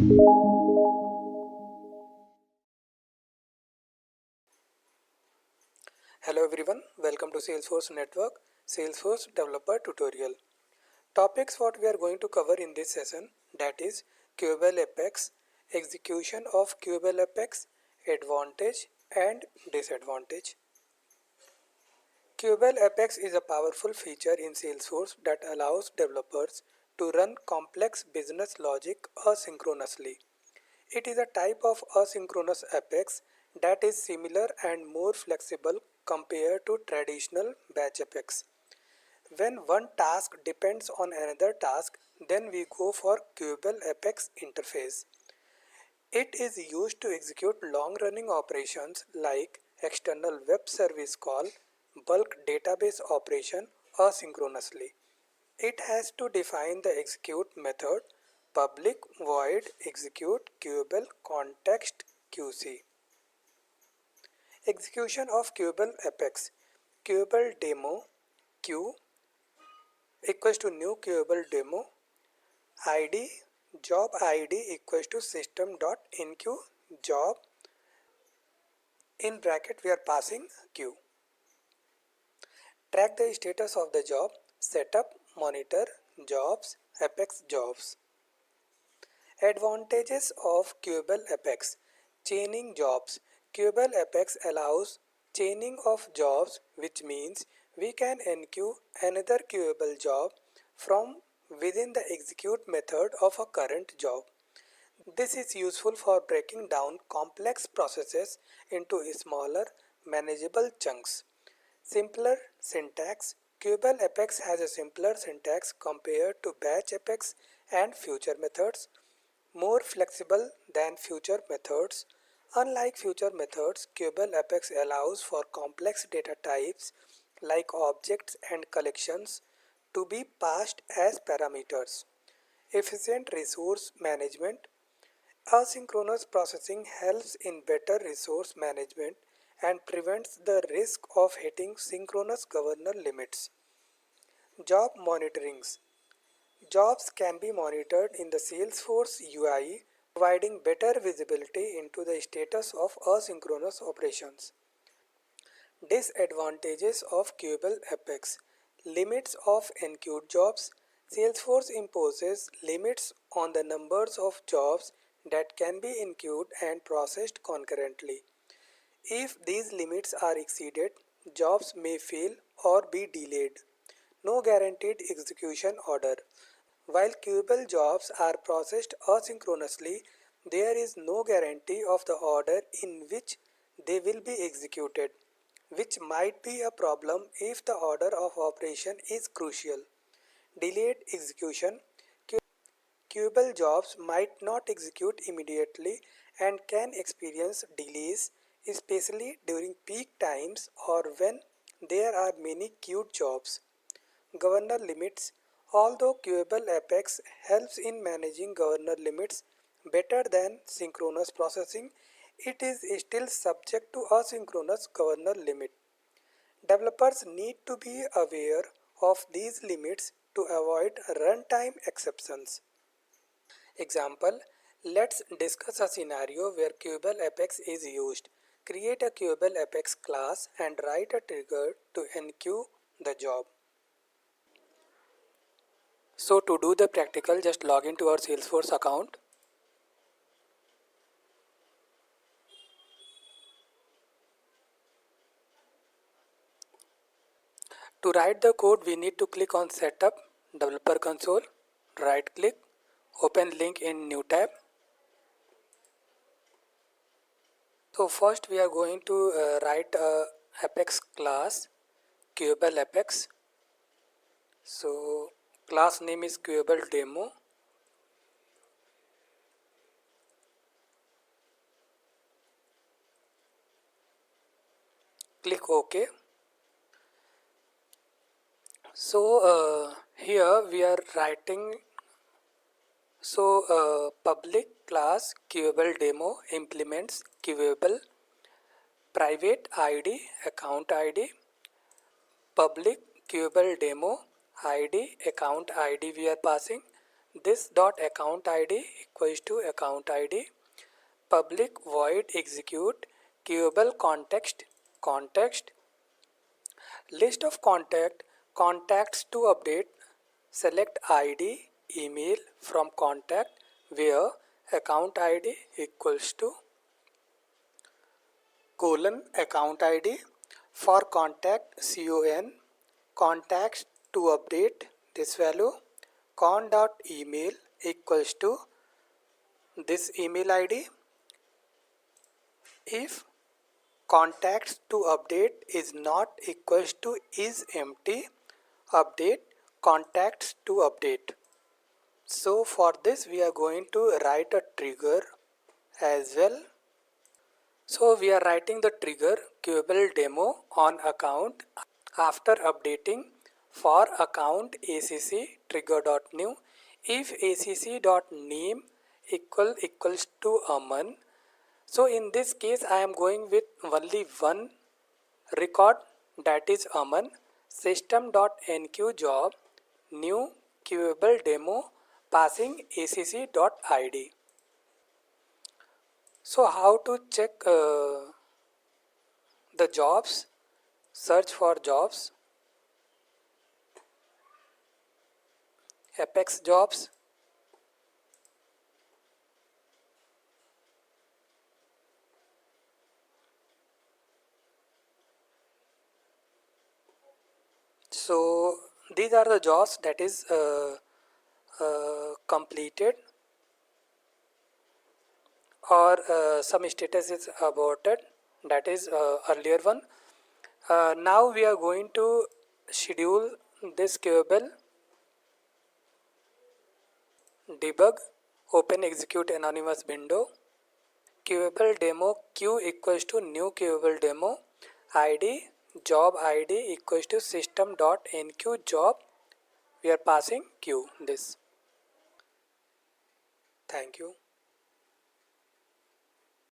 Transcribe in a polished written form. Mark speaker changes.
Speaker 1: Hello everyone, welcome to Salesforce Network, Salesforce Developer Tutorial. Topics what we are going to cover in this session, that is Queueable Apex, execution of Queueable Apex, advantage and disadvantage. Queueable Apex is a powerful feature in Salesforce that allows developers to run complex business logic asynchronously. It is a type of asynchronous Apex that is similar and more flexible compared to traditional batch Apex. When one task depends on another task, then we go for Queueable Apex interface. It is used to execute long-running operations like external web service call, bulk database operation asynchronously. It has to define the execute method public void execute queueable context QC. Execution of Queueable Apex. Queueable demo Q equals to new Queueable demo ID job ID equals to system.enqueue job, in bracket we are passing Q. Track the status of the job, setup, monitor, jobs, Apex jobs. Advantages of Queueable Apex. Chaining jobs. Queueable Apex allows chaining of jobs, which means we can enqueue another queueable job from within the execute method of a current job. This is useful for breaking down complex processes into smaller, manageable chunks. Simpler syntax. Queueable Apex has a simpler syntax compared to batch Apex and future methods. More flexible than future methods. Unlike future methods, Queueable Apex allows for complex data types like objects and collections to be passed as parameters. Efficient resource management. Asynchronous processing helps in better resource management and prevents the risk of hitting synchronous governor limits. Job monitorings. Jobs can be monitored in the Salesforce UI, providing better visibility into the status of asynchronous operations. Disadvantages of Queueable Apex. Limits of enqueued jobs. Salesforce imposes limits on the numbers of jobs that can be enqueued and processed concurrently. If these limits are exceeded, jobs may fail or be delayed. No guaranteed execution order. While queueable jobs are processed asynchronously, there is no guarantee of the order in which they will be executed, which might be a problem if the order of operation is crucial. Delayed execution. Queueable jobs might not execute immediately and can experience delays, especially during peak times or when there are many queued jobs. Governor limits. Although Queueable Apex helps in managing governor limits better than synchronous processing, it is still subject to asynchronous governor limit. Developers need to be aware of these limits to avoid runtime exceptions. Example, let's discuss a scenario where Queueable Apex is used. Create a Queueable Apex class and write a trigger to enqueue the job. So to do the practical, just log into our Salesforce account. To write the code, we need to click on Setup, Developer Console, right click, open link in new tab. So first we are going to write a Apex class, Queueable Apex. So class name is Queueable Demo. Click OK. So here we are writing, public class Queueable Demo implements Queueable private ID, account ID, public Queueable Demo ID, account ID we are passing, this dot account id equals to account id, public void execute queueable context list of contacts to update, select id email from contact where account id equals to colon account id for contact contacts to update this value con.email equals to this email id. If contacts to update is not equals to is empty, update contacts to update. So for this we are going to write a trigger as well. So we are writing the trigger queueable demo on account after updating for account acc trigger.new if acc.name equals to Aman. So in this case I am going with only one record, that is Aman. System.enqueue job new queueable demo passing acc.id. So how to check the jobs? Search for jobs, Apex jobs. So these are the jobs that is completed or some status is aborted, that is earlier one. Now we are going to schedule this queueable debug, open execute anonymous window, queueable demo queue equals to new queueable demo id job id equals to system.enqueue job, we are passing queue this. Thank you.